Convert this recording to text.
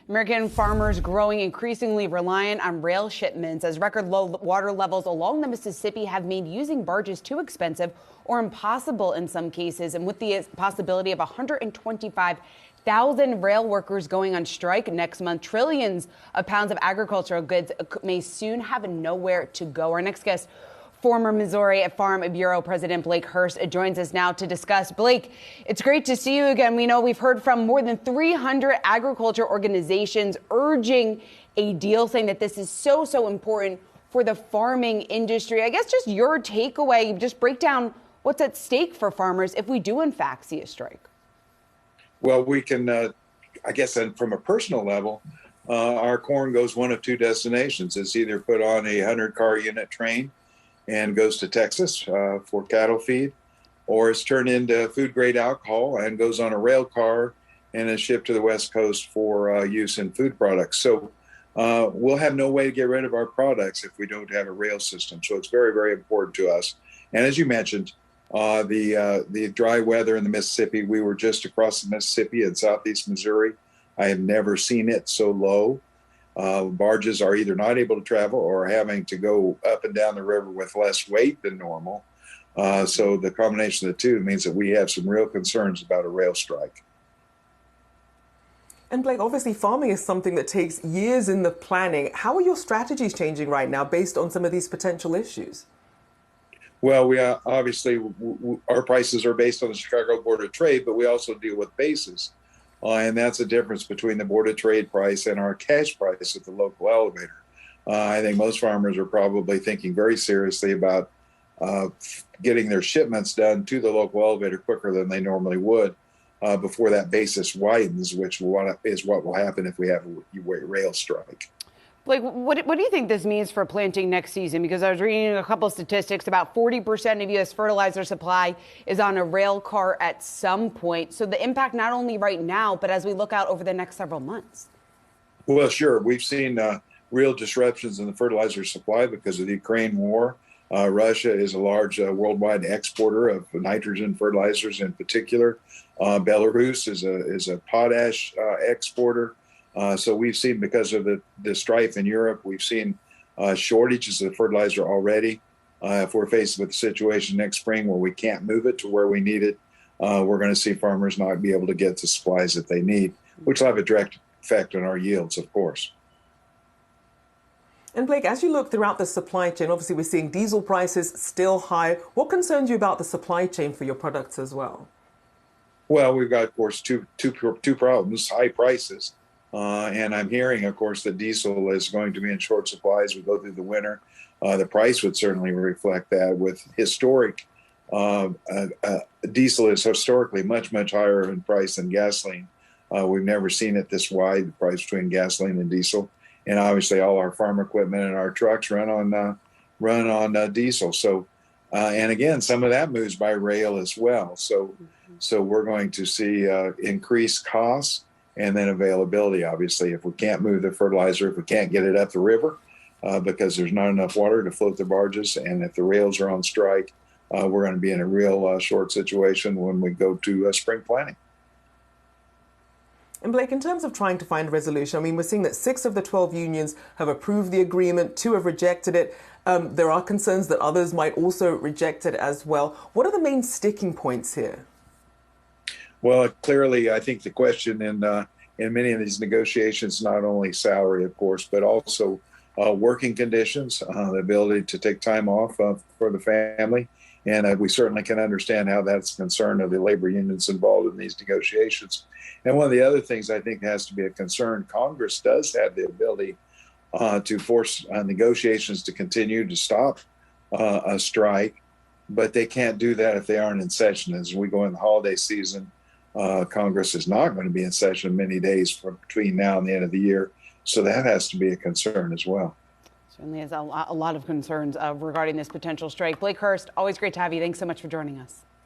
American farmers growing increasingly reliant on rail shipments as record low water levels along the Mississippi have made using barges too expensive or impossible in some cases. And with the possibility of 125,000 rail workers going on strike next month, trillions of pounds of agricultural goods may soon have nowhere to go. Our next guest, former Missouri Farm Bureau President Blake Hurst, joins us now to discuss. Blake, it's great to see you again. We know we've heard from more than 300 agriculture organizations urging a deal, saying that this is so important for the farming industry. I guess just your takeaway, just break down what's at stake for farmers if we do in fact see a strike. Well, we can, I guess, from a personal level, our corn goes one of two destinations. It's either put on a 100-car unit train and goes to Texas for cattle feed, or it's turned into food-grade alcohol and goes on a rail car and is shipped to the West Coast for use in food products. So we'll have no way to get rid of our products if we don't have a rail system. So it's very, very important to us. And as you mentioned, the dry weather in the Mississippi, we were just across the Mississippi in southeast Missouri. I have never seen it so low. Barges are either not able to travel or having to go up and down the river with less weight than normal. So the combination of the two means that we have some real concerns about a rail strike. And Blake, obviously farming is something that takes years in the planning. How are your strategies changing right now based on some of these potential issues? Well, we obviously, our prices are based on the Chicago Board of Trade, but we also deal with bases. And that's the difference between the Board of Trade price and our cash price at the local elevator. I think most farmers are probably thinking very seriously about getting their shipments done to the local elevator quicker than they normally would before that basis widens, which is what will happen if we have a rail strike. Like, what do you think this means for planting next season? Because I was reading a couple of statistics. About 40% of U.S. fertilizer supply is on a rail car at some point. So the impact not only right now, but as we look out over the next several months. Well, sure. We've seen real disruptions in the fertilizer supply because of the Ukraine war. Russia is a large worldwide exporter of nitrogen fertilizers in particular. Belarus is a potash exporter. So we've seen, because of the strife in Europe, we've seen shortages of fertilizer already. If we're faced with a situation next spring where we can't move it to where we need it, we're going to see farmers not be able to get the supplies that they need, which will have a direct effect on our yields, of course. And Blake, as you look throughout the supply chain, obviously we're seeing diesel prices still high. What concerns you about the supply chain for your products as well? Well, we've got, of course, two problems: high prices. And I'm hearing, of course, that diesel is going to be in short supply as we go through the winter. The price would certainly reflect that. With historic, diesel is historically much higher in price than gasoline. We've never seen it this wide, the price between gasoline and diesel. And obviously, all our farm equipment and our trucks run on diesel. So, and again, some of that moves by rail as well. So we're going to see increased costs. And then availability, obviously, if we can't move the fertilizer, if we can't get it up the river because there's not enough water to float the barges, and if the rails are on strike, we're going to be in a real short situation when we go to spring planting. And Blake, in terms of trying to find a resolution, I mean, we're seeing that 6 of the 12 unions have approved the agreement, 2 have rejected it. There are concerns that others might also reject it as well. What are the main sticking points here? Well, clearly, I think the question in many of these negotiations, not only salary, of course, but also working conditions, the ability to take time off for the family. And we certainly can understand how that's a concern of the labor unions involved in these negotiations. And one of the other things I think has to be a concern, Congress does have the ability to force negotiations to continue to stop a strike, but they can't do that if they aren't in session. As we go in the holiday season, Congress is not going to be in session many days between now and the end of the year. So that has to be a concern as well. Certainly is a lot of concerns regarding this potential strike. Blake Hurst, always great to have you. Thanks so much for joining us.